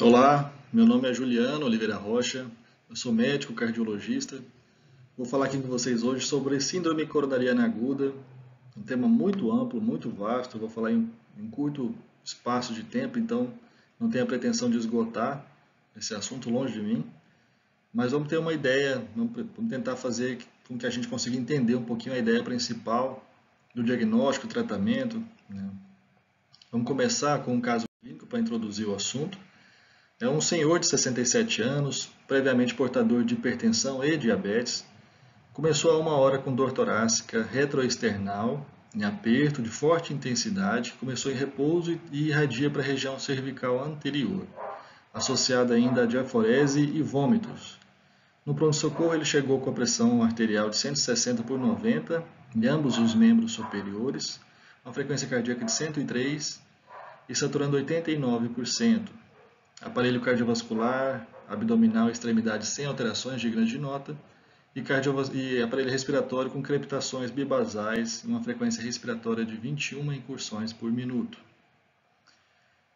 Olá, meu nome é Juliano Oliveira Rocha, eu sou médico cardiologista. Vou falar aqui com vocês hoje sobre síndrome coronariana aguda, um tema muito amplo, muito vasto. Eu vou falar em um curto espaço de tempo, então não tenho a pretensão de esgotar esse assunto longe de mim, mas vamos ter uma ideia, vamos tentar fazer com que a gente consiga entender um pouquinho a ideia principal do diagnóstico, tratamento, né? Vamos começar com um caso clínico para introduzir o assunto. É um senhor de 67 anos, previamente portador de hipertensão e diabetes. Começou a 1 hora com dor torácica retroesternal, em aperto de forte intensidade, começou em repouso e irradia para a região cervical anterior, associada ainda a diaforese e vômitos. No pronto-socorro ele chegou com a pressão arterial de 160 por 90 em ambos os membros superiores, uma frequência cardíaca de 103 e saturando 89%. Aparelho cardiovascular, abdominal e extremidades sem alterações dignas de nota, e aparelho respiratório com crepitações bibasais e uma frequência respiratória de 21 incursões por minuto.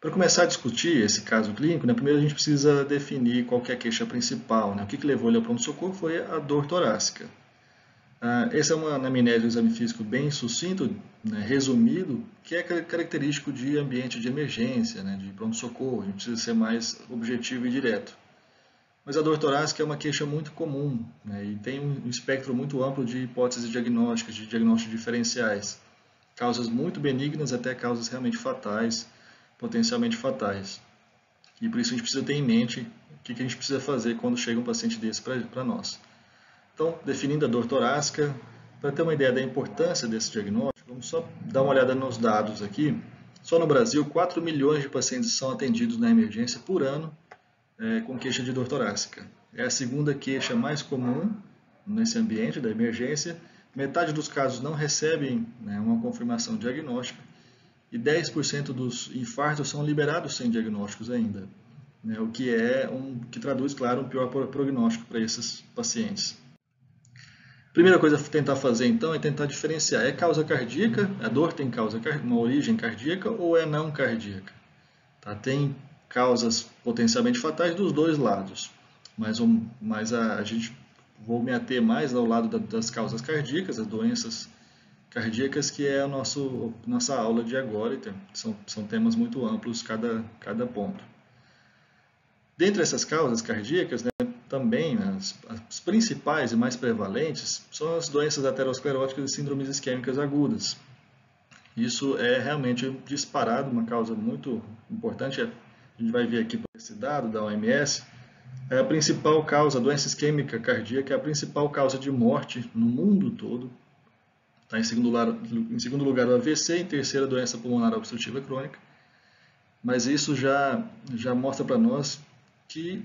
Para começar a discutir esse caso clínico, primeiro a gente precisa definir qual que é a queixa principal. O que levou ele ao pronto-socorro foi a dor torácica. Essa é uma anamnese do exame físico bem sucinto, resumido, que é característico de ambiente de emergência, de pronto-socorro. A gente precisa ser mais objetivo e direto. Mas a dor torácica é uma queixa muito comum, e tem um espectro muito amplo de hipóteses diagnósticas, de diagnósticos diferenciais. Causas muito benignas até causas realmente fatais, potencialmente fatais. E por isso a gente precisa ter em mente o que a gente precisa fazer quando chega um paciente desse para nós. Então, definindo a dor torácica, para ter uma ideia da importância desse diagnóstico, vamos só dar uma olhada nos dados aqui. Só no Brasil, 4 milhões de pacientes são atendidos na emergência por ano com queixa de dor torácica. É a segunda queixa mais comum nesse ambiente da emergência. Metade dos casos não recebem uma confirmação diagnóstica e 10% dos infartos são liberados sem diagnósticos ainda, o que traduz, claro, um pior prognóstico para esses pacientes. Primeira coisa a tentar fazer, então, é tentar diferenciar. É causa cardíaca? A dor tem uma origem cardíaca ou é não cardíaca? Tem causas potencialmente fatais dos dois lados, mas a gente vou me ater mais ao lado das causas cardíacas, as doenças cardíacas, que é a nossa aula de agora, e são temas muito amplos cada ponto. Dentre essas causas cardíacas, também as principais e mais prevalentes são as doenças ateroscleróticas e síndromes isquêmicas agudas. Isso é realmente disparado, uma causa muito importante. A gente vai ver aqui por esse dado da OMS. É a principal causa, a doença isquêmica cardíaca é a principal causa de morte no mundo todo. Em segundo lugar o AVC, em terceiro a doença pulmonar obstrutiva crônica. Mas isso já mostra para nós que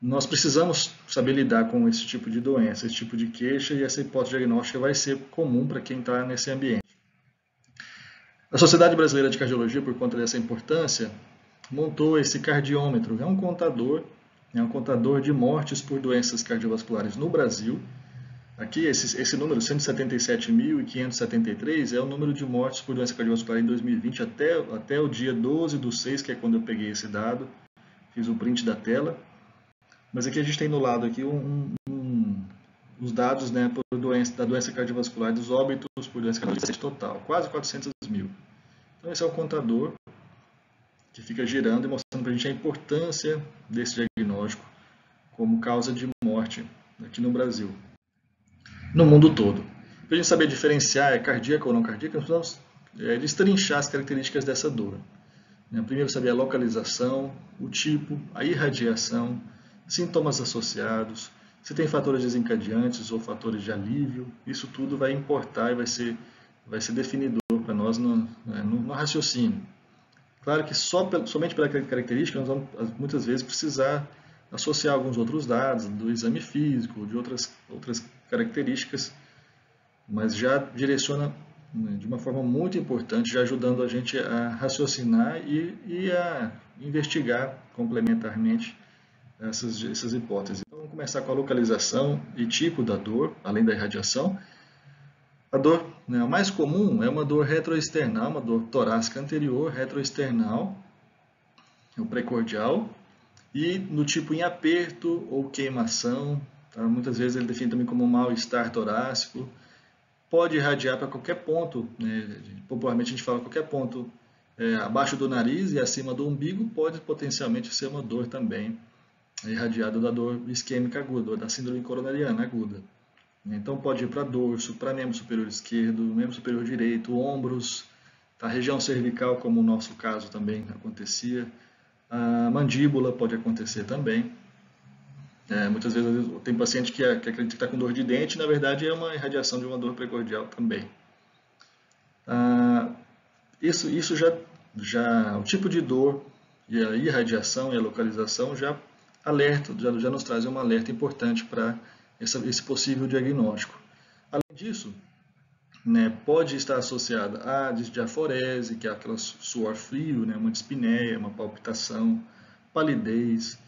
nós precisamos saber lidar com esse tipo de doença, esse tipo de queixa, e essa hipótese diagnóstica vai ser comum para quem está nesse ambiente. A Sociedade Brasileira de Cardiologia, por conta dessa importância, montou esse cardiômetro. É um contador de mortes por doenças cardiovasculares no Brasil. Aqui, esse número, 177.573, é o número de mortes por doença cardiovascular em 2020 até o dia 12/6, que é quando eu peguei esse dado, fiz o print da tela. Mas aqui a gente tem no lado aqui os dados da doença cardiovascular, dos óbitos por doença cardiovascular total, quase 400 mil. Então esse é o contador que fica girando e mostrando para a gente a importância desse diagnóstico como causa de morte aqui no Brasil. No mundo todo. Para a gente saber diferenciar é cardíaca ou não cardíaca, nós precisamos destrinchar as características dessa dor. Primeiro saber a localização, o tipo, a irradiação, sintomas associados, se tem fatores desencadeantes ou fatores de alívio. Isso tudo vai importar e vai ser definidor para nós no raciocínio. Claro que somente pela característica nós vamos muitas vezes precisar associar alguns outros dados do exame físico, de outras características, mas já direciona de uma forma muito importante, já ajudando a gente a raciocinar e a investigar complementarmente essas hipóteses. Então, vamos começar com a localização e tipo da dor, além da irradiação. A dor a mais comum é uma dor retroesternal, uma dor torácica anterior retroesternal, é o precordial, e no tipo em aperto ou queimação, tá? Muitas vezes ele define também como mal-estar torácico, pode irradiar para qualquer ponto, né? Popularmente a gente fala qualquer ponto abaixo do nariz e acima do umbigo, pode potencialmente ser uma dor também, irradiada da dor isquêmica aguda, da síndrome coronariana aguda. Então pode ir para dorso, para membro superior esquerdo, membro superior direito, ombros, a região cervical, como no nosso caso também acontecia, a mandíbula pode acontecer também. Muitas vezes tem paciente que acredita que está com dor de dente, na verdade é uma irradiação de uma dor precordial também. Isso já o tipo de dor e a irradiação e a localização já nos traz um alerta importante para esse possível diagnóstico. Além disso, né, pode estar associada a diaforese, que é aquele suor frio, né, uma dispneia, uma palpitação, palidez,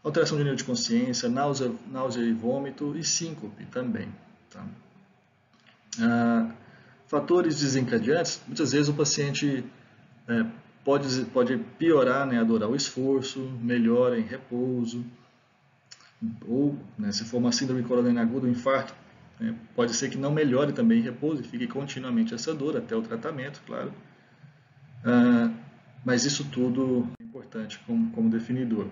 alteração de nível de consciência, náusea e vômito e síncope também. Tá? Fatores desencadeantes, muitas vezes o paciente pode piorar, né, adorar o esforço, melhora em repouso, ou né, se for uma síndrome coronariana aguda, um infarto, pode ser que não melhore também em repouso e fique continuamente essa dor até o tratamento, claro. Mas isso tudo é importante como definidor.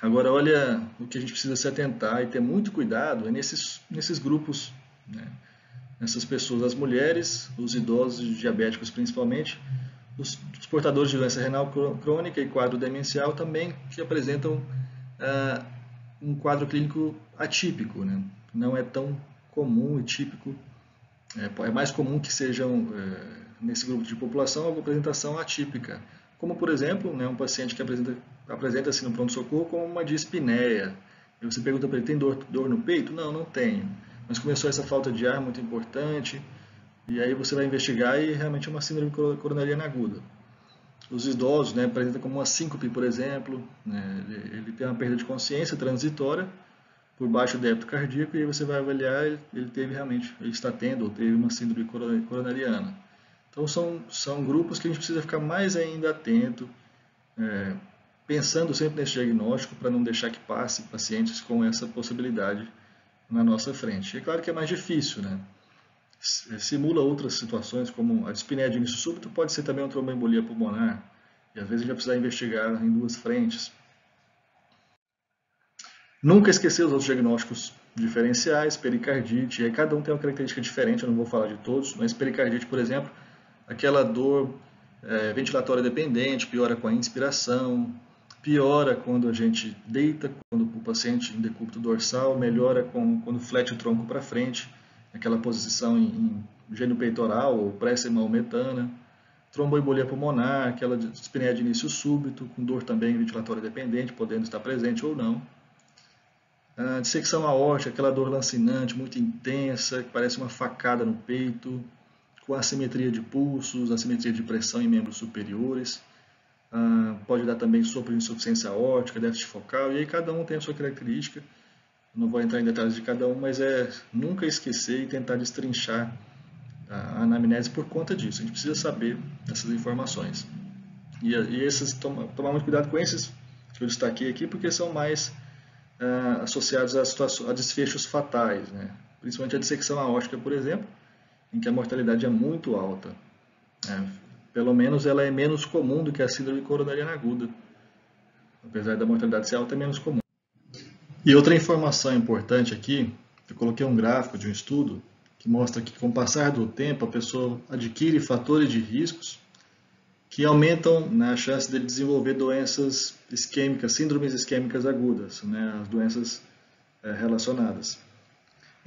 Agora, olha, o que a gente precisa se atentar e ter muito cuidado é nesses grupos, né? Essas pessoas, as mulheres, os idosos e diabéticos principalmente, os portadores de doença renal crônica e quadro demencial também, que apresentam um quadro clínico atípico, né? Não é tão comum e típico, é mais comum que sejam, nesse grupo de população, uma apresentação atípica, como por exemplo, né, um paciente que apresenta-se no pronto-socorro com uma dispneia, e você pergunta para ele, tem dor no peito? Não, não tenho, mas começou essa falta de ar muito importante, e aí você vai investigar e realmente é uma síndrome coronariana aguda. Os idosos, né, apresentam como uma síncope, por exemplo, né, ele tem uma perda de consciência transitória por baixo débito cardíaco e aí você vai avaliar, ele está tendo ou teve uma síndrome coronariana. Então são grupos que a gente precisa ficar mais ainda atento, pensando sempre nesse diagnóstico para não deixar que passe pacientes com essa possibilidade na nossa frente. É claro que é mais difícil, né? Simula outras situações, como a dispneia de início súbito, pode ser também uma tromboembolia pulmonar, e às vezes a gente vai precisar investigar em duas frentes. Nunca esquecer os outros diagnósticos diferenciais, pericardite, e aí cada um tem uma característica diferente, eu não vou falar de todos, mas pericardite, por exemplo, aquela dor ventilatória dependente, piora com a inspiração, piora quando a gente deita, quando o paciente em decúbito dorsal, melhora quando flete o tronco para frente, aquela posição em gênio peitoral ou pressa maometana, tromboembolia pulmonar, aquela dispneia de início súbito, com dor também ventilatória dependente, podendo estar presente ou não. A dissecção aórtica, aquela dor lancinante, muito intensa, que parece uma facada no peito, com assimetria de pulsos, assimetria de pressão em membros superiores. Pode dar também sopro de insuficiência aórtica, déficit focal, e aí cada um tem a sua característica. Não vou entrar em detalhes de cada um, mas nunca esquecer e tentar destrinchar a anamnese por conta disso. A gente precisa saber essas informações. E tomar muito cuidado com esses que eu destaquei aqui, porque são mais associados a desfechos fatais, né? Principalmente a dissecção aórtica, por exemplo, em que a mortalidade é muito alta. Pelo menos ela é menos comum do que a síndrome coronariana aguda. Apesar da mortalidade ser alta, é menos comum. E outra informação importante aqui, eu coloquei um gráfico de um estudo que mostra que com o passar do tempo a pessoa adquire fatores de riscos que aumentam, né, a chance de desenvolver doenças isquêmicas, síndromes isquêmicas agudas, né, as doenças relacionadas.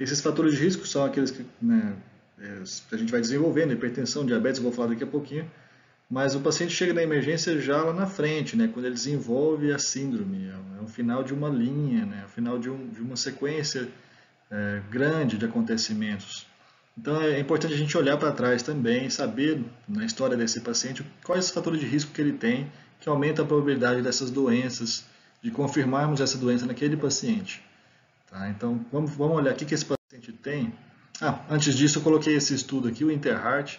Esses fatores de risco são aqueles que, né, a gente vai desenvolvendo, hipertensão, diabetes, eu vou falar daqui a pouquinho, mas o paciente chega na emergência já lá na frente, né, quando ele desenvolve a síndrome, é o final de uma linha, né, é o final de uma sequência grande de acontecimentos. Então é importante a gente olhar para trás também, saber na história desse paciente quais os fatores de risco que ele tem, que aumenta a probabilidade dessas doenças, de confirmarmos essa doença naquele paciente. Tá? Então vamos olhar o que esse paciente tem. Antes disso eu coloquei esse estudo aqui, o Interheart,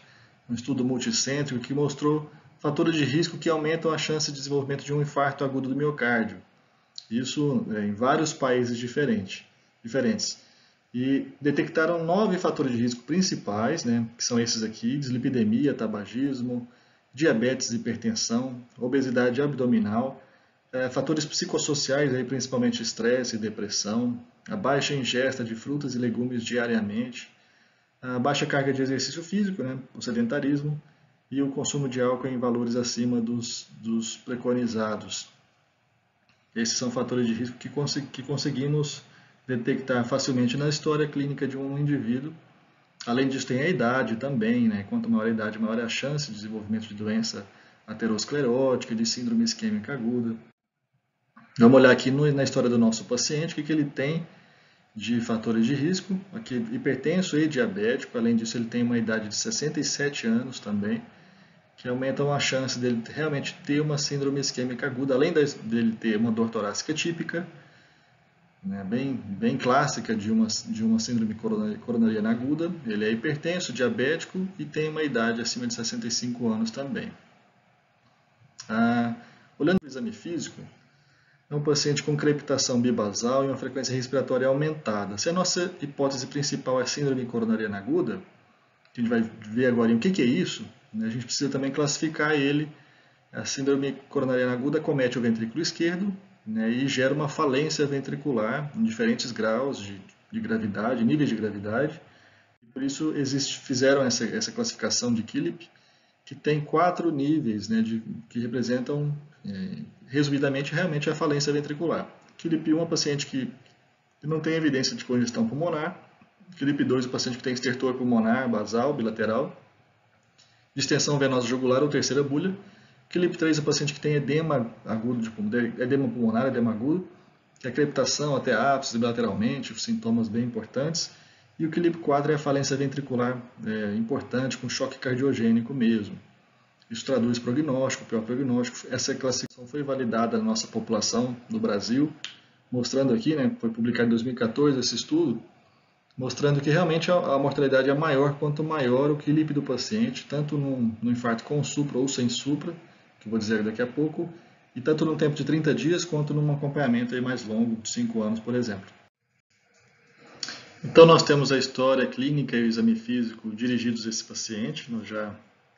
um estudo multicêntrico que mostrou fatores de risco que aumentam a chance de desenvolvimento de um infarto agudo do miocárdio. Isso em vários países diferentes. E detectaram 9 fatores de risco principais, né, que são esses aqui: dislipidemia, tabagismo, diabetes, hipertensão, obesidade abdominal, fatores psicossociais, aí, principalmente estresse e depressão, a baixa ingesta de frutas e legumes diariamente, a baixa carga de exercício físico, né, o sedentarismo, e o consumo de álcool em valores acima dos preconizados. Esses são fatores de risco que conseguimos detectar facilmente na história clínica de um indivíduo. Além disso, tem a idade também, né? Quanto maior a idade, maior é a chance de desenvolvimento de doença aterosclerótica, de síndrome isquêmica aguda. Vamos olhar aqui na história do nosso paciente, o que ele tem de fatores de risco. Aqui, hipertenso e diabético. Além disso, ele tem uma idade de 67 anos também, que aumentam a chance dele realmente ter uma síndrome isquêmica aguda, além dele ter uma dor torácica típica, né, bem clássica de uma síndrome coronariana aguda. Ele é hipertenso, diabético e tem uma idade acima de 65 anos também. Olhando para o exame físico, é um paciente com crepitação bibasal e uma frequência respiratória aumentada. Se a nossa hipótese principal é síndrome coronariana aguda, que a gente vai ver agora o que é isso, a gente precisa também classificar ele. A síndrome coronariana aguda comete o ventrículo esquerdo, né, e gera uma falência ventricular em diferentes graus de gravidade, níveis de gravidade. E por isso fizeram essa classificação de Killip, que tem 4 níveis, né, que representam, resumidamente, realmente a falência ventricular. Killip 1 é um paciente que não tem evidência de congestão pulmonar. Killip 2 é o paciente que tem estertor pulmonar basal, bilateral. Distensão venosa jugular ou terceira bulha. Killip 3 é o paciente que tem edema agudo, edema pulmonar, edema agudo, que é a crepitação até ápice bilateralmente, sintomas bem importantes. E o Killip 4 é a falência ventricular importante, com choque cardiogênico mesmo. Isso traduz prognóstico, pior prognóstico. Essa classificação foi validada na nossa população no Brasil, mostrando aqui, né, foi publicado em 2014 esse estudo, mostrando que realmente a mortalidade é maior quanto maior o Killip do paciente, tanto no infarto com supra ou sem supra, que eu vou dizer daqui a pouco, e tanto no tempo de 30 dias quanto num acompanhamento aí mais longo, de 5 anos, por exemplo. Então nós temos a história clínica e o exame físico dirigidos a esse paciente, nós já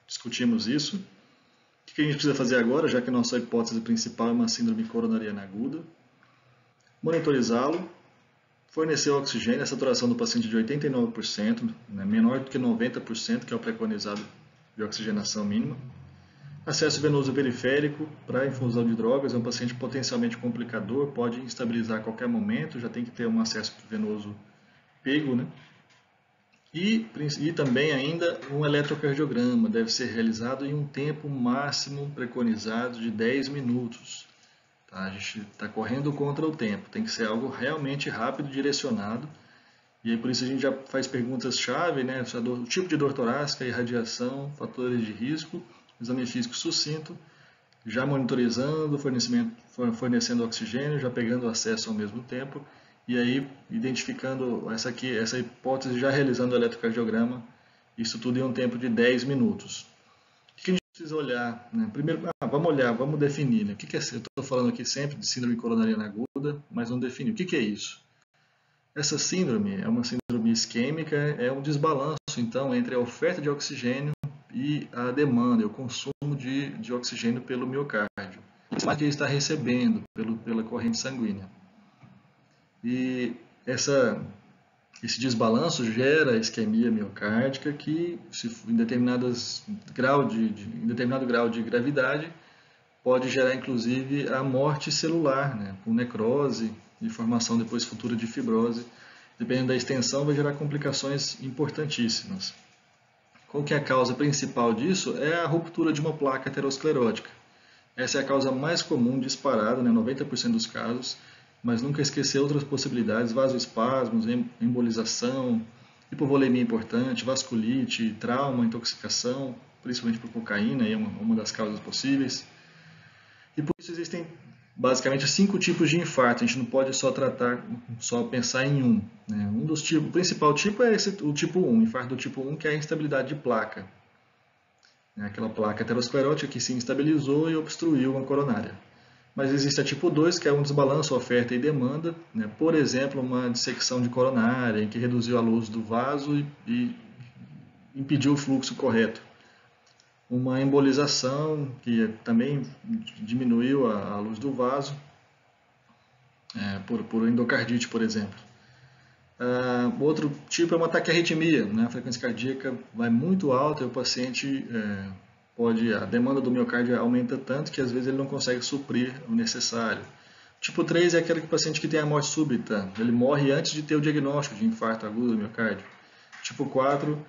discutimos isso. O que a gente precisa fazer agora, já que a nossa hipótese principal é uma síndrome coronariana aguda? Monitorizá-lo, fornecer oxigênio, a saturação do paciente de 89%, né, menor do que 90%, que é o preconizado de oxigenação mínima. Acesso venoso periférico para infusão de drogas, é um paciente potencialmente complicador, pode instabilizar a qualquer momento, já tem que ter um acesso venoso pego, né? E também ainda um eletrocardiograma deve ser realizado em um tempo máximo preconizado de 10 minutos. Tá? A gente está correndo contra o tempo, tem que ser algo realmente rápido, direcionado. E aí por isso a gente já faz perguntas-chave, né? O tipo de dor torácica, irradiação, fatores de risco, exame físico sucinto, já monitorizando, fornecendo oxigênio, já pegando acesso ao mesmo tempo, e aí identificando essa hipótese, já realizando o eletrocardiograma, isso tudo em um tempo de 10 minutos. O que a gente precisa olhar? Né? Primeiro, vamos definir. Né? O que é isso? Eu estou falando aqui sempre de síndrome coronariana aguda, mas não defini. O que é isso? Essa síndrome é uma síndrome isquêmica, é um desbalanço, então, entre a oferta de oxigênio e a demanda, o consumo de oxigênio pelo miocárdio. Isso que ele está recebendo pela corrente sanguínea. E esse desbalanço gera isquemia miocárdica que, em determinado grau de gravidade, pode gerar inclusive a morte celular, né, com necrose e formação depois futura de fibrose. Dependendo da extensão, vai gerar complicações importantíssimas. Qual que é a causa principal disso? É a ruptura de uma placa aterosclerótica. Essa é a causa mais comum disparada, né, 90% dos casos, mas nunca esquecer outras possibilidades: vasoespasmos, embolização, hipovolemia importante, vasculite, trauma, intoxicação, principalmente por cocaína, é uma das causas possíveis. E por isso existem basicamente 5 tipos de infarto. A gente não pode só pensar em um. Né? O principal tipo é o tipo 1, infarto do tipo 1, que é a instabilidade de placa. né? Aquela placa aterosclerótica que se instabilizou e obstruiu uma coronária. Mas existe a tipo 2, que é um desbalanço oferta e demanda, né? Por exemplo, uma dissecção de coronária, em que reduziu a luz do vaso e impediu o fluxo correto. Uma embolização, que também diminuiu a luz do vaso, por endocardite, por exemplo. Outro tipo é uma taquiarritmia, né? A frequência cardíaca vai muito alta e o paciente a demanda do miocárdio aumenta tanto que às vezes ele não consegue suprir o necessário. Tipo 3 é aquele paciente que tem a morte súbita, ele morre antes de ter o diagnóstico de infarto agudo do miocárdio. Tipo 4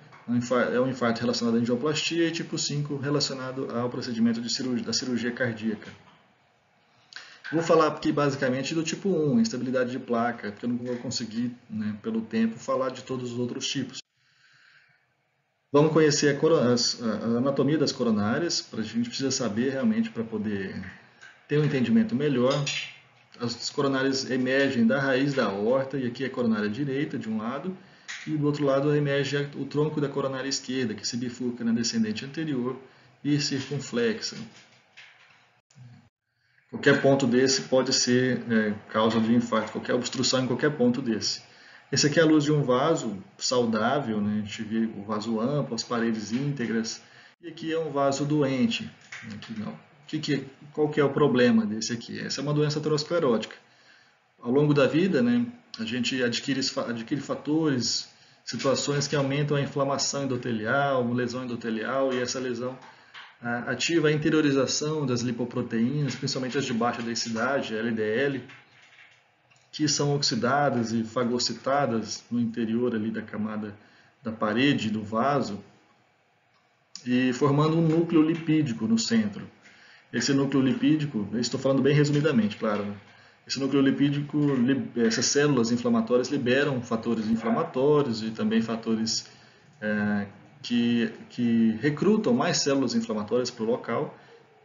é um infarto relacionado à angioplastia e tipo 5 relacionado ao procedimento da cirurgia cardíaca. Vou falar aqui basicamente do tipo 1, instabilidade de placa, porque eu não vou conseguir, né, pelo tempo, falar de todos os outros tipos. Vamos conhecer a anatomia das coronárias, a gente precisa saber realmente para poder ter um entendimento melhor. As coronárias emergem da raiz da aorta, e aqui é a coronária direita de um lado, e do outro lado emerge o tronco da coronária esquerda, que se bifurca na descendente anterior e circunflexa. Qualquer ponto desse pode ser causa de infarto, qualquer obstrução em qualquer ponto desse. Esse aqui é a luz de um vaso saudável, né? A gente vê o vaso amplo, as paredes íntegras. E aqui é um vaso doente. Aqui não. Qual que é o problema desse aqui? Essa é uma doença aterosclerótica. Ao longo da vida, né, a gente adquire fatores, situações que aumentam a inflamação endotelial, uma lesão endotelial, e essa lesão ativa a interiorização das lipoproteínas, principalmente as de baixa densidade, LDL, que são oxidadas e fagocitadas no interior ali da camada da parede do vaso, e formando um núcleo lipídico no centro. Esse núcleo lipídico, estou falando bem resumidamente, claro, né? Esse núcleo lipídico, essas células inflamatórias liberam fatores inflamatórios e também fatores que recrutam mais células inflamatórias para o local,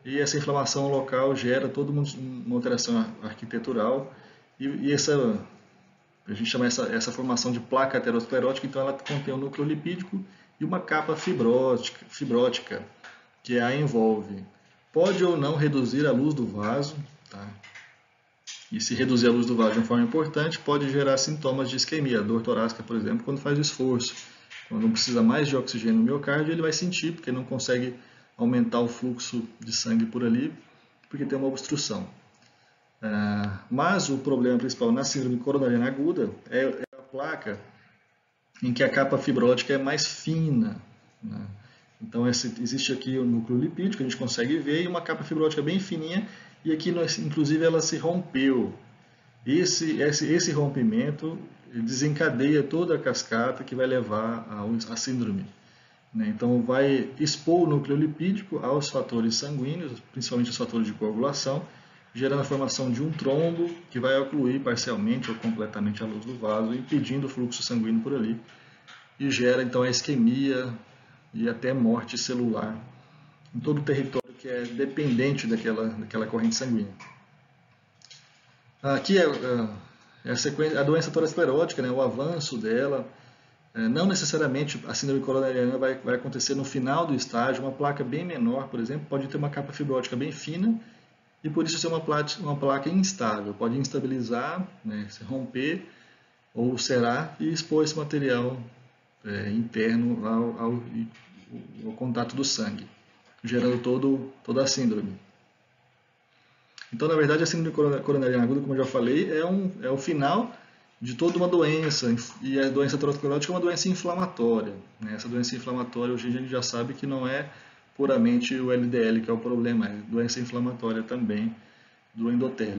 e essa inflamação local gera toda uma alteração arquitetural, e a gente chama essa formação de placa aterosclerótica. Então ela contém um núcleo lipídico e uma capa fibrótica que a envolve. Pode ou não reduzir a luz do vaso, tá? E se reduzir a luz do vaso de uma forma importante, pode gerar sintomas de isquemia, dor torácica, por exemplo, quando faz esforço. Quando não precisa mais de oxigênio no miocárdio, ele vai sentir, porque não consegue aumentar o fluxo de sangue por ali, porque tem uma obstrução. Mas o problema principal na síndrome coronariana aguda é a placa em que a capa fibrótica é mais fina, né? Então existe aqui o núcleo lipídico, que a gente consegue ver, e uma capa fibrótica bem fininha, e aqui inclusive ela se rompeu. Esse rompimento desencadeia toda a cascata que vai levar à síndrome, né? Então vai expor o núcleo lipídico aos fatores sanguíneos, principalmente os fatores de coagulação, gerando a formação de um trombo que vai ocluir parcialmente ou completamente a luz do vaso, impedindo o fluxo sanguíneo por ali, e gera então a isquemia e até morte celular em todo o território que é dependente daquela corrente sanguínea. Aqui é a doença toracesclerótica, né, o avanço dela. Não necessariamente a síndrome coronariana vai acontecer no final do estágio. Uma placa bem menor, por exemplo, pode ter uma capa fibrótica bem fina e por isso ser uma placa instável. Pode instabilizar, né, se romper ou ulcerar e expor esse material interno ao contato do sangue, gerando toda a síndrome. Então, na verdade, a síndrome coronariana aguda, como eu já falei, é o final de toda uma doença, e a doença aterosclerótica é uma doença inflamatória, né? Essa doença inflamatória, hoje a gente já sabe que não é puramente o LDL que é o problema, é doença inflamatória também do endotélio.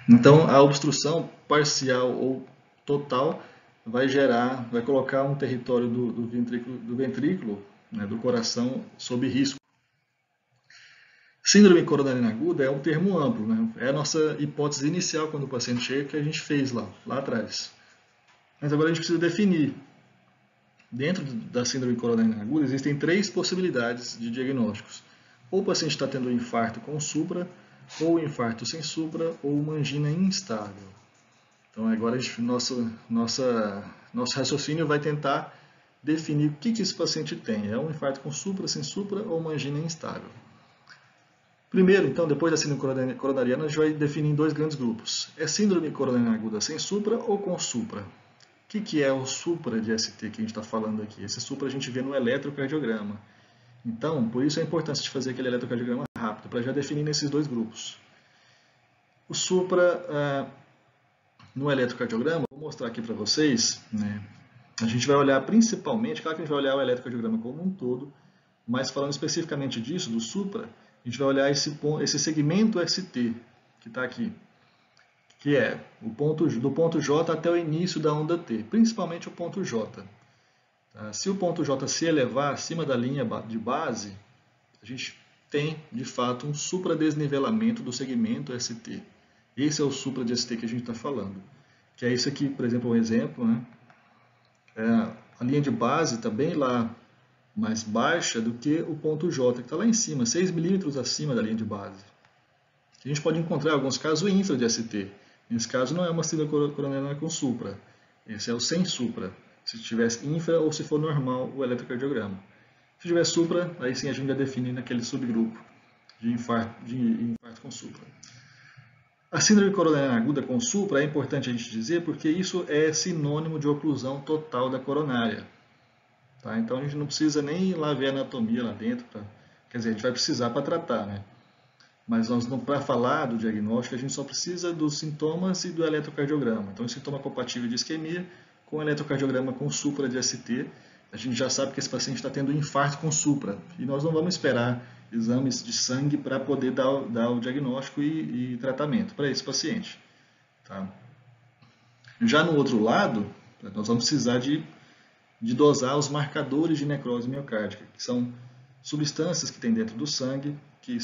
Então, a obstrução parcial ou total vai colocar um território do ventrículo, né, do coração, sob risco. Síndrome coronariana aguda é um termo amplo, né? É a nossa hipótese inicial quando o paciente chega, que a gente fez lá atrás. Mas agora a gente precisa definir. Dentro da síndrome coronariana aguda existem 3 possibilidades de diagnósticos. Ou o paciente está tendo um infarto com supra, ou um infarto sem supra, ou uma angina instável. Então agora nosso raciocínio vai tentar definir o que esse paciente tem. É um infarto com supra, sem supra ou uma angina instável. Primeiro, então, depois da síndrome coronariana, a gente vai definir em dois grandes grupos. É síndrome coronariana aguda sem supra ou com supra? O que é o supra de ST que a gente está falando aqui? Esse supra a gente vê no eletrocardiograma. Então, por isso a importância de fazer aquele eletrocardiograma rápido, para já definir nesses dois grupos. O supra, no eletrocardiograma, vou mostrar aqui para vocês, né? A gente vai olhar principalmente, claro que a gente vai olhar o eletrocardiograma como um todo, mas falando especificamente disso, do supra, a gente vai olhar esse segmento ST, que está aqui, que é do ponto J até o início da onda T, principalmente o ponto J. Se o ponto J se elevar acima da linha de base, a gente tem, de fato, um supradesnivelamento do segmento ST. Esse é o supra de ST que a gente está falando. Que é isso aqui, por exemplo, um exemplo, né? A linha de base está bem lá mais baixa do que o ponto J, que está lá em cima, 6 milímetros acima da linha de base. A gente pode encontrar, em alguns casos, o infra de ST. Nesse caso, não é uma síndrome coronariana com supra. Esse é o sem supra. Se tivesse infra ou se for normal o eletrocardiograma. Se tiver supra, aí sim a gente já define naquele subgrupo de infarto com supra. A síndrome coronariana aguda com supra é importante a gente dizer porque isso é sinônimo de oclusão total da coronária. Tá? Então a gente não precisa nem ir lá ver a anatomia lá dentro, quer dizer, a gente vai precisar para tratar, né? Mas para falar do diagnóstico, a gente só precisa dos sintomas e do eletrocardiograma. Então, o sintoma compatível de isquemia com eletrocardiograma com supra de ST, a gente já sabe que esse paciente está tendo infarto com supra. E nós não vamos esperar exames de sangue para poder dar o diagnóstico e tratamento para esse paciente. Tá? Já no outro lado, nós vamos precisar de dosar os marcadores de necrose miocárdica, que são substâncias que tem dentro do sangue, que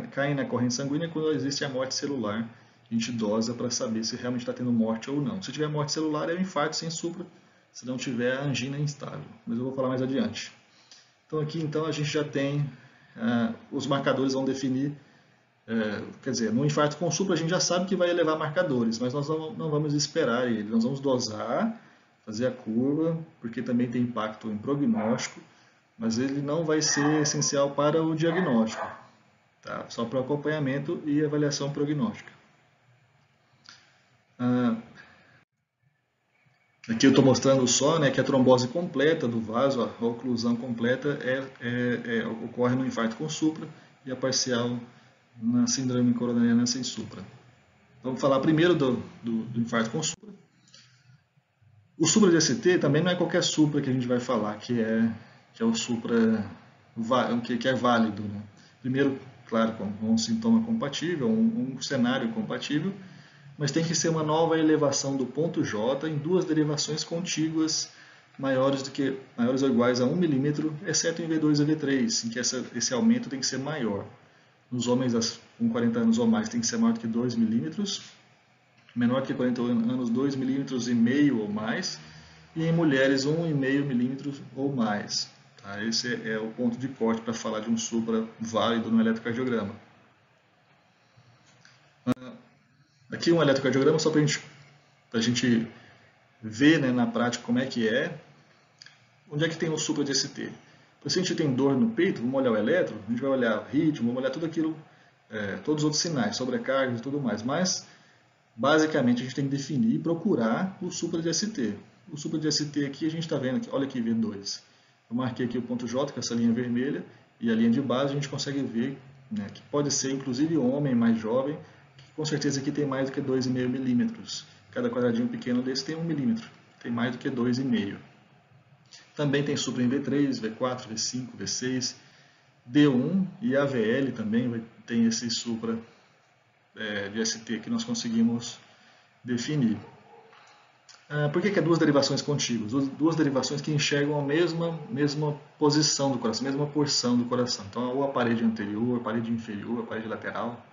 caem na corrente sanguínea quando existe a morte celular. A gente dosa para saber se realmente está tendo morte ou não. Se tiver morte celular, é um infarto sem supra. Se não tiver, a angina instável. Mas eu vou falar mais adiante. Então aqui então, a gente já tem, os marcadores vão definir, quer dizer, no infarto com supra a gente já sabe que vai elevar marcadores, mas nós não vamos esperar ele. Nós vamos dosar, fazer a curva, porque também tem impacto em prognóstico, mas ele não vai ser essencial para o diagnóstico, tá? Só para o acompanhamento e avaliação prognóstica. Aqui eu estou mostrando só, né, que a trombose completa do vaso, a oclusão completa, ocorre no infarto com supra e a parcial na síndrome coronariana sem supra. Vamos falar primeiro do infarto com supra. O supra de ST também não é qualquer supra que a gente vai falar, que é o supra que é válido. Né? Primeiro, claro, com um sintoma compatível, um cenário compatível, mas tem que ser uma nova elevação do ponto J em duas derivações contíguas maiores ou iguais a 1 milímetro, exceto em V2 e V3, em que esse aumento tem que ser maior. Nos homens com 40 anos ou mais tem que ser maior do que 2 milímetros, menor que 40 anos 2,5 milímetros ou mais, e em mulheres 1,5 milímetros ou mais. Tá? Esse é o ponto de corte para falar de um supra válido no eletrocardiograma. Aqui um eletrocardiograma só para a gente ver, né, na prática como é que é. Onde é que tem o supra de ST? Se a gente tem dor no peito, vamos olhar o eletro, a gente vai olhar o ritmo, vamos olhar tudo aquilo, todos os outros sinais, sobrecarga e tudo mais. Mas, basicamente, a gente tem que definir e procurar o supra de ST. O supra de ST aqui, a gente está vendo, aqui, olha aqui, V2. Eu marquei aqui o ponto J, que é essa linha vermelha, e a linha de base a gente consegue ver, né, que pode ser, inclusive, homem mais jovem, que com certeza aqui tem mais do que 2,5 milímetros. Cada quadradinho pequeno desse tem 1 milímetro, tem mais do que 2,5. Também tem supra em V3, V4, V5, V6, D1 e AVL também tem esse supra de ST que nós conseguimos definir. Por que é duas derivações contíguas? Duas derivações que enxergam a mesma posição do coração, a mesma porção do coração. Então, ou a parede anterior, a parede inferior, a parede lateral,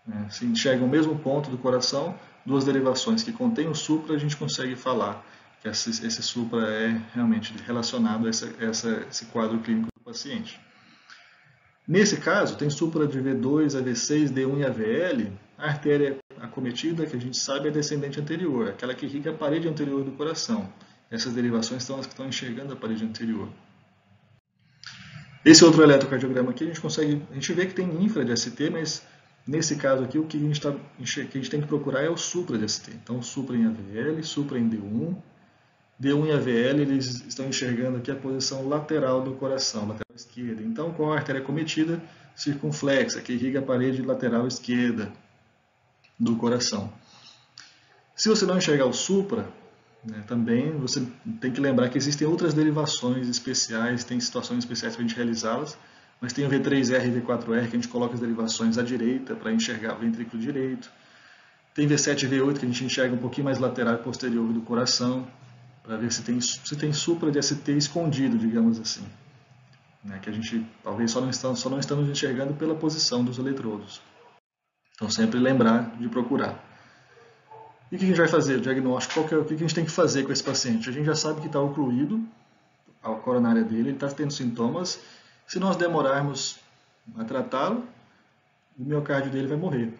né, se enxergam o mesmo ponto do coração, duas derivações que contêm o supra, a gente consegue falar que esse supra é realmente relacionado a esse quadro clínico do paciente. Nesse caso, tem supra de V2, a V6, D1 e AVL, a artéria acometida, que a gente sabe, é descendente anterior, aquela que irriga a parede anterior do coração. Essas derivações são as que estão enxergando a parede anterior. Esse outro eletrocardiograma aqui, a gente vê que tem infra de ST, mas nesse caso aqui, o que a gente tem que procurar é o supra de ST. Então, o supra em AVL, supra em D1. D1 e AVL, eles estão enxergando aqui a posição lateral do coração, lateral esquerda. Então, qual a artéria cometida? Circunflexa, que irriga a parede lateral esquerda do coração. Se você não enxergar o supra, né, também você tem que lembrar que existem outras derivações especiais, tem situações especiais para a gente realizá-las, mas tem o V3R e V4R que a gente coloca as derivações à direita para enxergar o ventrículo direito. Tem V7 e V8 que a gente enxerga um pouquinho mais lateral e posterior do coração, para ver se tem supra de ST escondido, digamos assim. Né, que a gente talvez só não estamos enxergando pela posição dos eletrodos. Então sempre lembrar de procurar. E o que a gente vai fazer? O diagnóstico, o que a gente tem que fazer com esse paciente? A gente já sabe que está ocluído a coronária dele, ele está tendo sintomas. Se nós demorarmos a tratá-lo, o miocárdio dele vai morrer.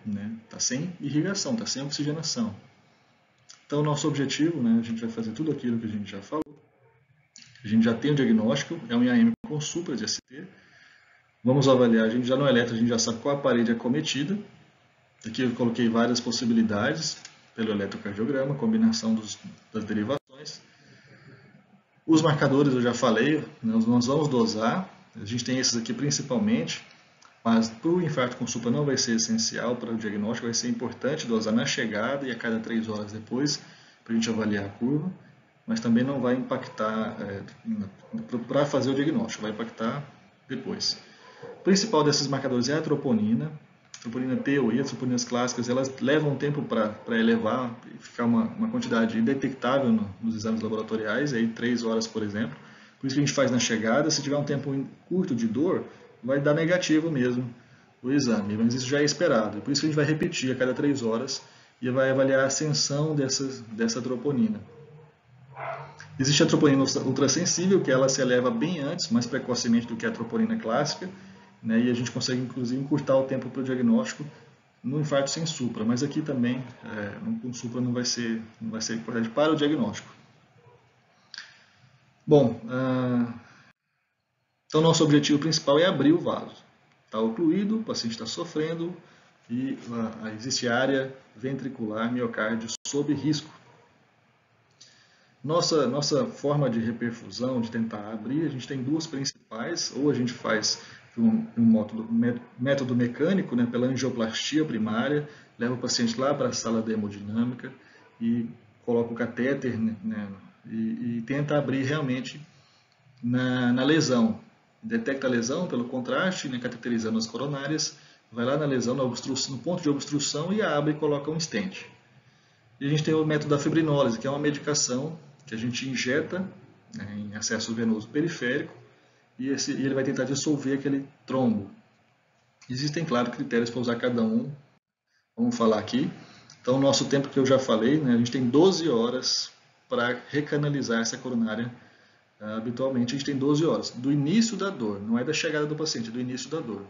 Está sem irrigação, está sem oxigenação. Então, nosso objetivo, a gente vai fazer tudo aquilo que a gente já falou. A gente já tem o diagnóstico, é um IAM com supra de ST. Vamos avaliar, a gente já no eletro, a gente já sabe qual a parede é cometida. Aqui eu coloquei várias possibilidades pelo eletrocardiograma, combinação das derivações. Os marcadores eu já falei, nós vamos dosar. A gente tem esses aqui principalmente, mas para o infarto com supra não vai ser essencial para o diagnóstico, vai ser importante dosar na chegada e a cada 3 horas depois, para a gente avaliar a curva, mas também não vai impactar para fazer o diagnóstico, vai impactar depois. O principal desses marcadores é a troponina. A troponina T ou E, as troponinas clássicas, elas levam tempo para elevar e ficar uma quantidade indetectável nos exames laboratoriais, aí 3 horas, por exemplo. Por isso que a gente faz na chegada. Se tiver um tempo curto de dor, vai dar negativo mesmo o exame, mas isso já é esperado. Por isso que a gente vai repetir a cada 3 horas e vai avaliar a ascensão dessa troponina. Existe a troponina ultrassensível, que ela se eleva bem antes, mais precocemente do que a troponina clássica, e a gente consegue inclusive encurtar o tempo para o diagnóstico no infarto sem supra, mas aqui também com supra não vai ser importante para o diagnóstico. Bom, então nosso objetivo principal é abrir o vaso. Está ocluído, o paciente está sofrendo e existe área ventricular, miocárdio sob risco. Nossa forma de reperfusão, de tentar abrir, a gente tem duas principais. Ou a gente faz um método mecânico, pela angioplastia primária, leva o paciente lá para a sala de hemodinâmica e coloca o catéter e tenta abrir realmente na lesão. Detecta a lesão pelo contraste, cateterizando as coronárias, vai lá na lesão, no ponto de obstrução e abre e coloca um stent. E a gente tem o método da fibrinólise, que é uma medicação que a gente injeta em acesso venoso periférico e ele vai tentar dissolver aquele trombo. Existem, claro, critérios para usar cada um. Vamos falar aqui. Então, o nosso tempo que eu já falei, a gente tem 12 horas para recanalizar essa coronária. Habitualmente, a gente tem 12 horas do início da dor, não é da chegada do paciente, é do início da dor.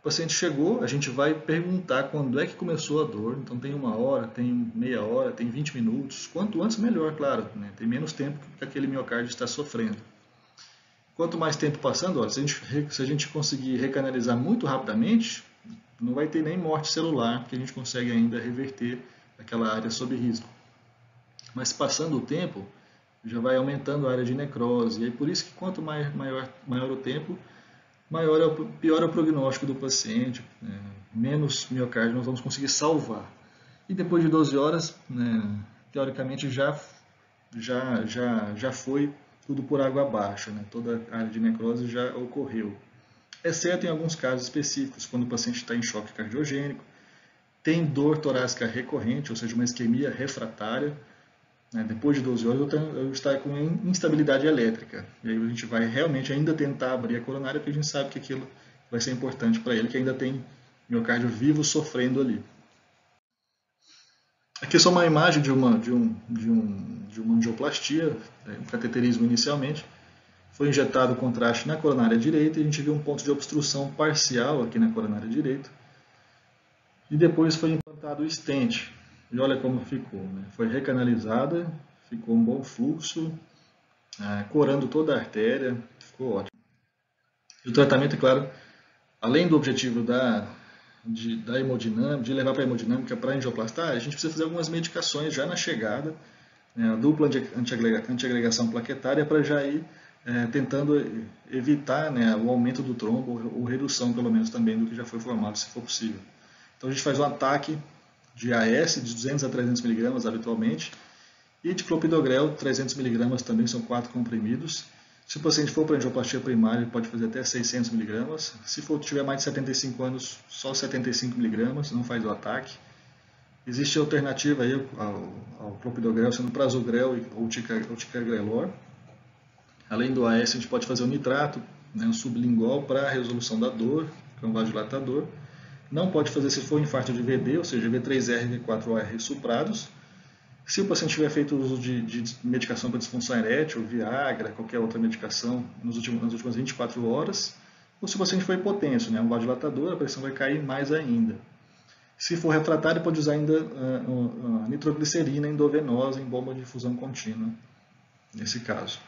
O paciente chegou, a gente vai perguntar quando é que começou a dor. Então tem 1 hora, tem meia hora, tem 20 minutos. Quanto antes, melhor, claro. Tem menos tempo que aquele miocárdio está sofrendo. Quanto mais tempo passando, olha, se a gente conseguir recanalizar muito rapidamente, não vai ter nem morte celular, que a gente consegue ainda reverter aquela área sob risco. Mas passando o tempo, já vai aumentando a área de necrose. E aí, por isso que quanto maior o tempo, pior é o prognóstico do paciente, menos miocárdio nós vamos conseguir salvar. E depois de 12 horas, teoricamente já foi tudo por água abaixo, toda a área de necrose já ocorreu. Exceto em alguns casos específicos, quando o paciente está em choque cardiogênico, tem dor torácica recorrente, ou seja, uma isquemia refratária, depois de 12 horas eu estar com instabilidade elétrica. E aí a gente vai realmente ainda tentar abrir a coronária, porque a gente sabe que aquilo vai ser importante para ele, que ainda tem miocárdio vivo sofrendo ali. Aqui é só uma imagem de uma angioplastia, um cateterismo inicialmente. Foi injetado o contraste na coronária direita e a gente viu um ponto de obstrução parcial aqui na coronária direita. E depois foi implantado o stent. E olha como ficou. Foi recanalizada, ficou um bom fluxo, corando toda a artéria, ficou ótimo. E o tratamento, é claro, além do objetivo da hemodinâmica, de levar para a hemodinâmica para angioplastar, a gente precisa fazer algumas medicações já na chegada, né, a dupla antiagregação plaquetária para já ir tentando evitar, né, o aumento do trombo, ou redução pelo menos também do que já foi formado, se for possível. Então a gente faz um ataque de AS de 200 a 300 mg habitualmente, e de clopidogrel 300 mg também, são 4 comprimidos. Se o paciente for para angioplastia primária, ele pode fazer até 600 mg. Se tiver mais de 75 anos, só 75 mg, não faz o ataque. Existe alternativa aí ao clopidogrel, sendo prasugrel ou ticagrelor. Além do AS, a gente pode fazer o nitrato, né, o sublingual para a resolução da dor, que é um vasodilatador. Não pode fazer se for infarto de VD, ou seja, V3R e V4R suprados. Se o paciente tiver feito uso de medicação para disfunção erétil, Viagra, qualquer outra medicação nas últimas 24 horas, ou se o paciente for hipotenso, né, um vasodilatador, a pressão vai cair mais ainda. Se for refratário, pode usar ainda nitroglicerina endovenosa em bomba de infusão contínua, nesse caso.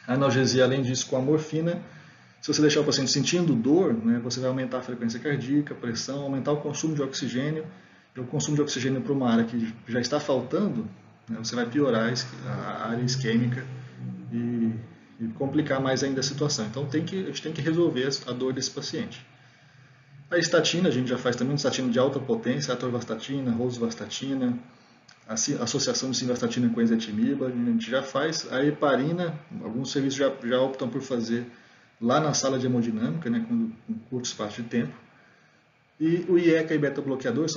A analgesia, além disso, com a morfina, se você deixar o paciente sentindo dor, né, você vai aumentar a frequência cardíaca, a pressão, aumentar o consumo de oxigênio. E o consumo de oxigênio para uma área que já está faltando, né, você vai piorar a área isquêmica e complicar mais ainda a situação. Então a gente tem que resolver a dor desse paciente. A estatina, a gente já faz também estatina de alta potência, atorvastatina, rosuvastatina, a associação de simvastatina com ezetimiba, a gente já faz. A heparina, alguns serviços já optam por fazer lá na sala de hemodinâmica, né, com curto espaço de tempo. E o IECA e beta-bloqueador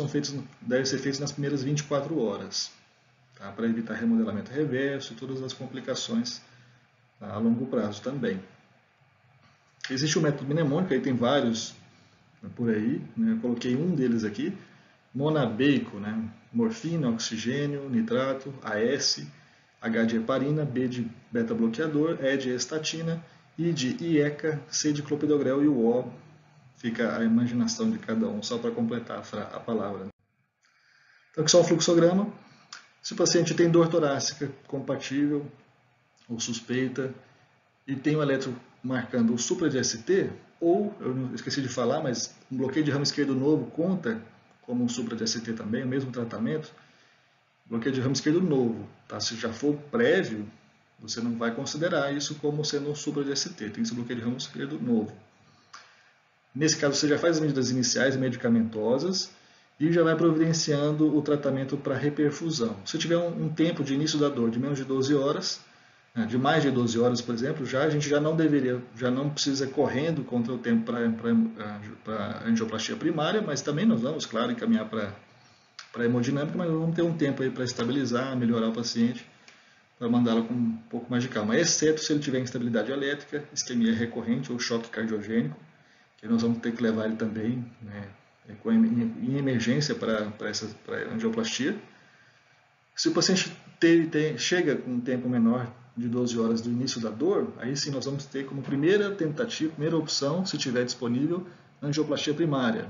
devem ser feitos nas primeiras 24 horas, tá, para evitar remodelamento reverso e todas as complicações a longo prazo também. Existe o método mnemônico, aí tem vários por aí, né, eu coloquei um deles aqui, monabeico, né, morfina, oxigênio, nitrato, AS, H de heparina, B de beta-bloqueador, E de estatina, I de IECA, C de clopidogrel e o O fica a imaginação de cada um, só para completar a palavra. Então, aqui só o fluxograma. Se o paciente tem dor torácica compatível ou suspeita e tem um eletro marcando o supra de ST, ou, eu esqueci de falar, mas um bloqueio de ramo esquerdo novo conta como um supra de ST também, o mesmo tratamento. Bloqueio de ramo esquerdo novo, tá? Se já for prévio, você não vai considerar isso como sendo um supra de ST, tem que ser bloqueio de ramo esquerdo novo. Nesse caso, você já faz as medidas iniciais medicamentosas e já vai providenciando o tratamento para reperfusão. Se tiver um tempo de início da dor de menos de 12 horas, de mais de 12 horas, por exemplo, a gente já não precisa correndo contra o tempo para angioplastia primária, mas também nós vamos, claro, encaminhar para a hemodinâmica, mas vamos ter um tempo aí para estabilizar, melhorar o paciente, para mandá-lo com um pouco mais de calma, exceto se ele tiver instabilidade elétrica, isquemia recorrente ou choque cardiogênico, que nós vamos ter que levar ele também, né, em emergência para a angioplastia. Se o paciente chega com um tempo menor de 12 horas do início da dor, aí sim nós vamos ter como primeira tentativa, primeira opção, se tiver disponível, angioplastia primária.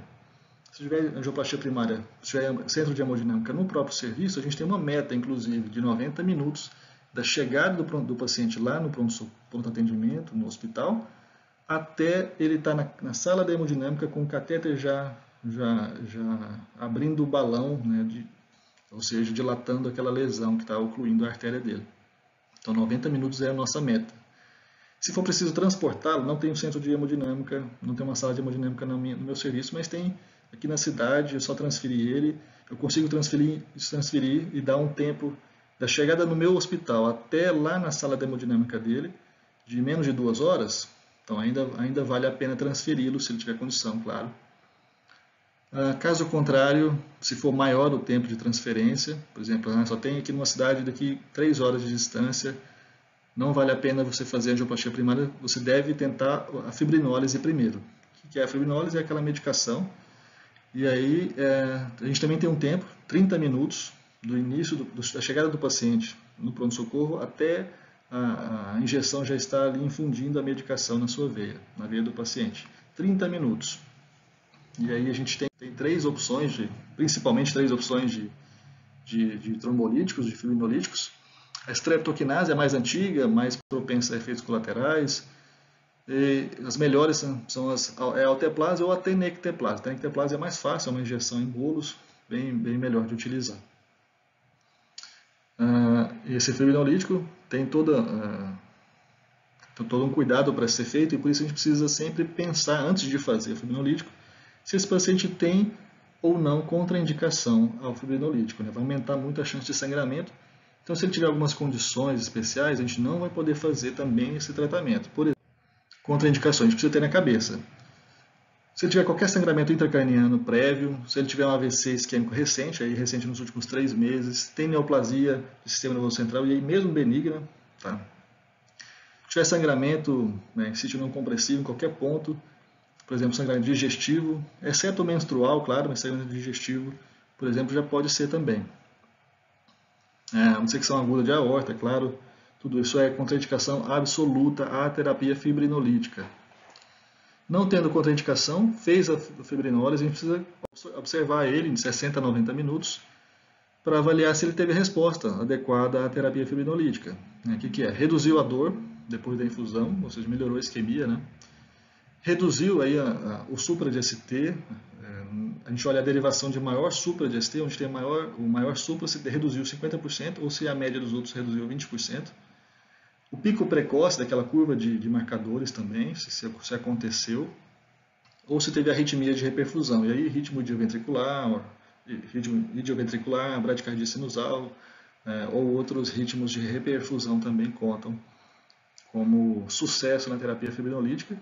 Se tiver angioplastia primária, se tiver centro de hemodinâmica no próprio serviço, a gente tem uma meta, inclusive, de 90 minutos da chegada do paciente lá no pronto atendimento, no hospital, até ele estar na sala da hemodinâmica com o catéter já abrindo o balão, né, ou seja, dilatando aquela lesão que está ocluindo a artéria dele. Então 90 minutos é a nossa meta. Se for preciso transportá-lo, não tem um centro de hemodinâmica, não tem uma sala de hemodinâmica no meu serviço, mas tem aqui na cidade, é só transferir ele. Eu consigo transferir e dar um tempo da chegada no meu hospital até lá na sala de hemodinâmica dele, de menos de 2 horas. Então ainda vale a pena transferi-lo, se ele tiver condição, claro. Caso contrário, se for maior o tempo de transferência, por exemplo, só tem aqui numa cidade daqui 3 horas de distância, não vale a pena você fazer a angioplastia primária, você deve tentar a fibrinólise primeiro. O que é a fibrinólise? É aquela medicação. E aí a gente também tem um tempo, 30 minutos, do início da chegada do paciente no pronto-socorro até a injeção já está ali infundindo a medicação na sua veia, na veia do paciente. 30 minutos. E aí a gente tem três opções, principalmente três opções de trombolíticos, de fibrinolíticos. A streptokinase é mais antiga, mais propensa a efeitos colaterais. E as melhores são a alteplase ou a tenecteplase. A tenecteplase é mais fácil, é uma injeção em bolos, bem melhor de utilizar. Esse fibrinolítico tem todo um cuidado para ser feito, e por isso a gente precisa sempre pensar, antes de fazer o fibrinolítico, se esse paciente tem ou não contraindicação ao fibrinolítico. Vai aumentar muito a chance de sangramento. Então, se ele tiver algumas condições especiais, a gente não vai poder fazer também esse tratamento. Por exemplo, contraindicações, a gente precisa ter na cabeça. Se ele tiver qualquer sangramento intracraniano prévio, se ele tiver um AVC isquêmico recente, aí recente nos últimos 3 meses, tem neoplasia do sistema nervoso central, e aí mesmo benigna, tá? Se tiver sangramento, em sítio não compressivo, em qualquer ponto, por exemplo, sangramento digestivo, exceto o menstrual, claro, mas sangramento digestivo, por exemplo, já pode ser também. Uma dissecção aguda de aorta, claro, tudo isso é contraindicação absoluta à terapia fibrinolítica. Não tendo contraindicação, fez a fibrinólise, a gente precisa observar ele em 60 a 90 minutos para avaliar se ele teve resposta adequada à terapia fibrinolítica. O que é? Reduziu a dor depois da infusão, ou seja, melhorou a isquemia, né? Reduziu aí o supra de ST, a gente olha a derivação de maior supra de ST, onde tem o maior supra se reduziu 50%, ou se a média dos outros reduziu 20%. O pico precoce daquela curva de marcadores também, se aconteceu, ou se teve arritmia de reperfusão, e aí ritmo idioventricular, bradicardia sinusal, ou outros ritmos de reperfusão também contam como sucesso na terapia fibrinolítica.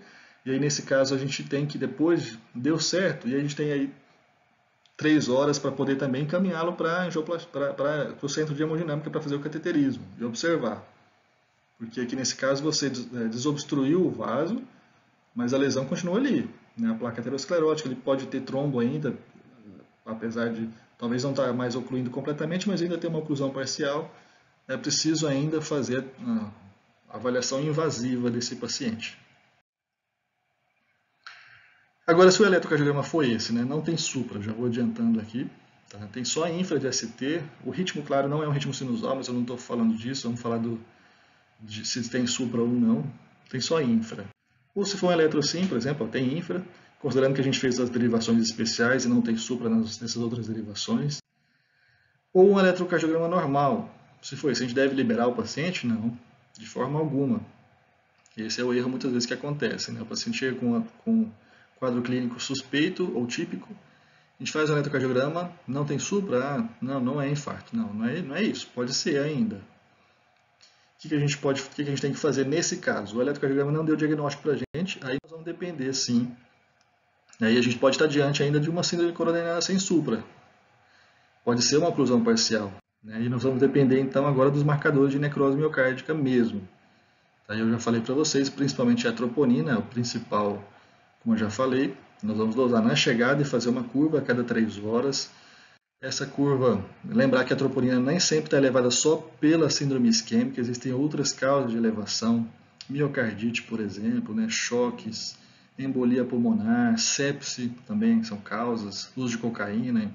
E aí nesse caso a gente tem que, depois deu certo, e a gente tem aí 3 horas para poder também encaminhá-lo para o centro de hemodinâmica para fazer o cateterismo e observar. Porque aqui nesse caso você desobstruiu o vaso, mas a lesão continua ali. A placa aterosclerótica, ele pode ter trombo ainda, apesar de talvez não estar mais ocluindo completamente, mas ainda tem uma oclusão parcial. É preciso ainda fazer a avaliação invasiva desse paciente. Agora, se o eletrocardiograma foi esse, não tem supra, já vou adiantando aqui. Tá? Tem só infra de ST. O ritmo, claro, não é um ritmo sinusal, mas eu não estou falando disso, vamos falar de se tem supra ou não, tem só infra. Ou se for um eletrosim, por exemplo, tem infra, considerando que a gente fez as derivações especiais e não tem supra nessas outras derivações. Ou um eletrocardiograma normal. Se for isso, a gente deve liberar o paciente? Não, de forma alguma. Esse é o erro muitas vezes que acontece. O paciente chega com quadro clínico suspeito ou típico, a gente faz o eletrocardiograma, não tem supra? Não é infarto. Não é isso, pode ser ainda. O que a gente tem que fazer nesse caso? O eletrocardiograma não deu diagnóstico para a gente, aí nós vamos depender sim. Aí a gente pode estar diante ainda de uma síndrome coronariana sem supra. Pode ser uma oclusão parcial. E nós vamos depender então agora dos marcadores de necrose miocárdica mesmo. Aí eu já falei para vocês, principalmente a troponina, é o principal, como eu já falei. Nós vamos dosar na chegada e fazer uma curva a cada 3 horas. Essa curva, lembrar que a troponina nem sempre está elevada só pela síndrome isquêmica, existem outras causas de elevação, miocardite, por exemplo, choques, embolia pulmonar, sepse também são causas, uso de cocaína,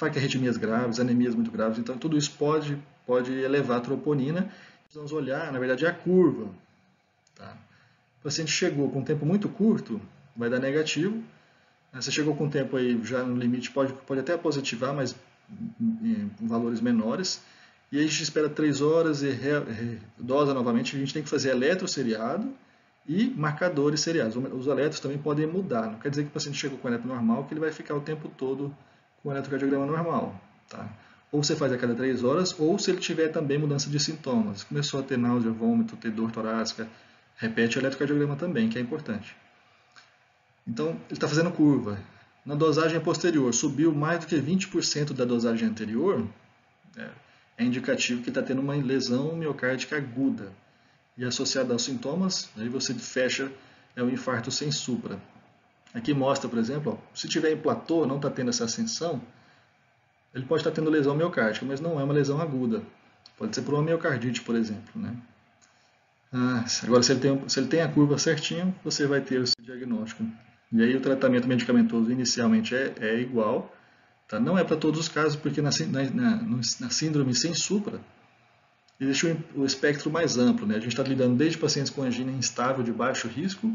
arritmias graves, anemias muito graves, então tudo isso pode elevar a troponina. Vamos olhar, na verdade, a curva. Tá? O paciente chegou com um tempo muito curto, vai dar negativo. Você chegou com o tempo aí já no limite, pode até positivar, mas em valores menores. E aí a gente espera 3 horas e dosa novamente. A gente tem que fazer eletroseriado e marcadores seriados. Os eletros também podem mudar. Não quer dizer que o paciente chegou com eletro normal, que ele vai ficar o tempo todo com o eletrocardiograma normal. Tá? Ou você faz a cada 3 horas, ou se ele tiver também mudança de sintomas. Começou a ter náusea, vômito, ter dor torácica, repete o eletrocardiograma também, que é importante. Então, ele está fazendo curva. Na dosagem posterior, subiu mais do que 20% da dosagem anterior, é indicativo que está tendo uma lesão miocárdica aguda. E associada aos sintomas, aí você fecha o infarto sem supra. Aqui mostra, por exemplo, se tiver em platô, não está tendo essa ascensão, ele pode estar tendo lesão miocárdica, mas não é uma lesão aguda. Pode ser por uma miocardite, por exemplo. Agora, se ele tem a curva certinho, você vai ter esse diagnóstico. E aí o tratamento medicamentoso inicialmente é igual. Tá? Não é para todos os casos, porque na síndrome sem supra, Existe o espectro mais amplo, né? A gente está lidando desde pacientes com angina instável de baixo risco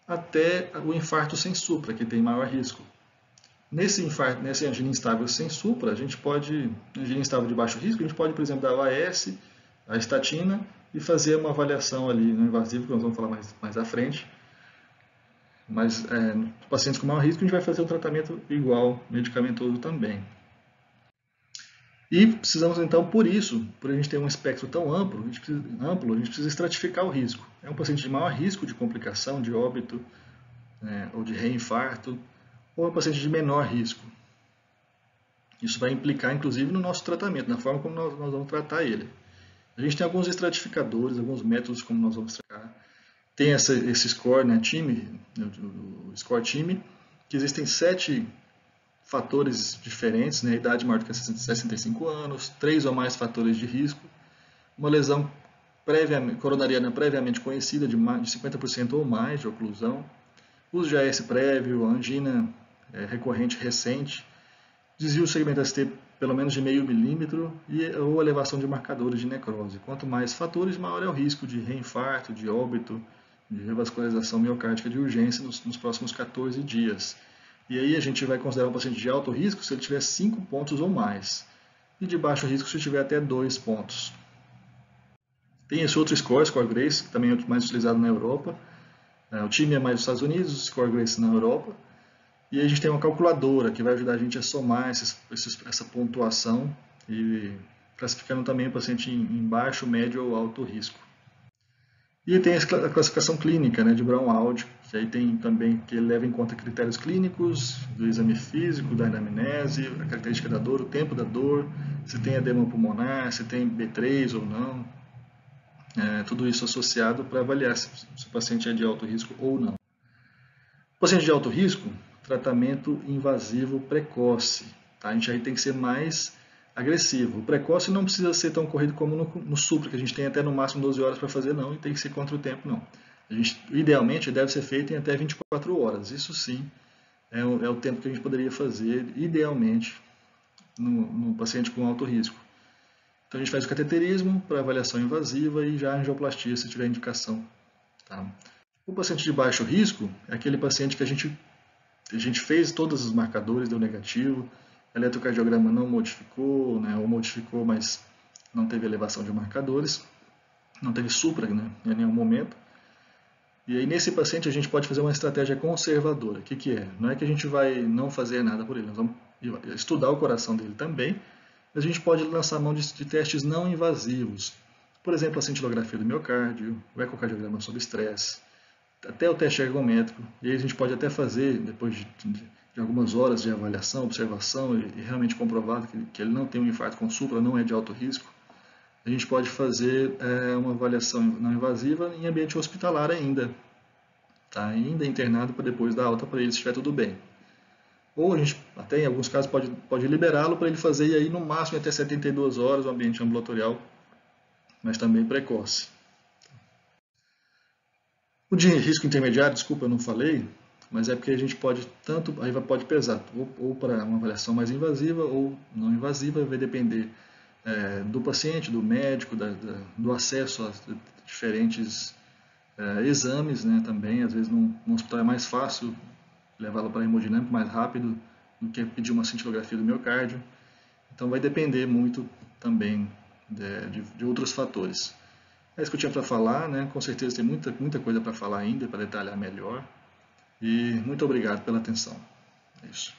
até o infarto sem supra, que tem maior risco. Nesse infarto, nessa angina instável sem supra, a gente pode, angina instável de baixo risco, a gente pode, por exemplo, dar o AS, a estatina e fazer uma avaliação ali no invasivo, que nós vamos falar mais à frente. Mas pacientes com maior risco, a gente vai fazer um tratamento igual, medicamentoso também. E precisamos, então, por a gente ter um espectro tão amplo, a gente precisa estratificar o risco. É um paciente de maior risco de complicação, de óbito, ou de reinfarto, ou é um paciente de menor risco. Isso vai implicar, inclusive, no nosso tratamento, na forma como nós vamos tratar ele. A gente tem alguns estratificadores, alguns métodos como nós vamos tratar. Tem esse score, né, o score time, que existem 7 fatores diferentes, né, idade maior do que 65 anos, 3 ou mais fatores de risco, uma lesão coronariana previamente conhecida de 50% ou mais de oclusão, uso de AS prévio, angina recorrente recente, desvio segmento ST pelo menos de meio milímetro ou elevação de marcadores de necrose. Quanto mais fatores, maior é o risco de reinfarto, de óbito, de revascularização miocárdica de urgência nos próximos 14 dias. E aí a gente vai considerar um paciente de alto risco se ele tiver 5 pontos ou mais, e de baixo risco se tiver até 2 pontos. Tem esse outro score, Score Grace, que também é mais utilizado na Europa. O time é mais nos Estados Unidos, o Score Grace na Europa. E aí a gente tem uma calculadora que vai ajudar a gente a somar essa pontuação e classificando também o paciente em baixo, médio ou alto risco. E tem a classificação clínica, né, de Brown-Aud, que aí tem também que leva em conta critérios clínicos, do exame físico, da anamnese, a característica da dor, o tempo da dor, se tem edema pulmonar, se tem B3 ou não, tudo isso associado para avaliar se o paciente é de alto risco ou não. O paciente de alto risco, tratamento invasivo precoce, tá? A gente aí tem que ser mais agressivo. O precoce não precisa ser tão corrido como no supra, que a gente tem até no máximo 12 horas para fazer, não, e tem que ser contra o tempo, não. Idealmente, deve ser feito em até 24 horas. Isso sim é o tempo que a gente poderia fazer, idealmente, no paciente com alto risco. Então, a gente faz o cateterismo para avaliação invasiva e já a angioplastia, se tiver indicação. Tá? O paciente de baixo risco é aquele paciente que a gente fez todos os marcadores, deu negativo, o eletrocardiograma não modificou, né, ou modificou, mas não teve elevação de marcadores, não teve supra, né, em nenhum momento. E aí nesse paciente a gente pode fazer uma estratégia conservadora. O que é? Não é que a gente vai não fazer nada por ele, nós vamos estudar o coração dele também, mas a gente pode lançar mão de testes não invasivos. Por exemplo, a cintilografia do miocárdio, o ecocardiograma sob estresse, até o teste ergométrico. E aí a gente pode até fazer, depois de algumas horas de avaliação, observação, e realmente comprovado que ele não tem um infarto com supra, não é de alto risco, a gente pode fazer uma avaliação não invasiva em ambiente hospitalar ainda, tá? Ainda internado para depois dar alta para ele se estiver tudo bem. Ou a gente, até em alguns casos, pode liberá-lo para ele fazer aí no máximo até 72 horas o ambiente ambulatorial, mas também precoce. O de risco intermediário, desculpa, eu não falei, mas é porque a gente pode pode pesar, ou para uma avaliação mais invasiva ou não invasiva, vai depender do paciente, do médico, do acesso a diferentes exames, né, também. Às vezes num hospital é mais fácil levá-lo para hemodinâmico mais rápido do que pedir uma cintilografia do miocárdio. Então vai depender muito também de outros fatores. É isso que eu tinha para falar, né? Com certeza tem muita coisa para falar ainda, para detalhar melhor. E muito obrigado pela atenção. É isso.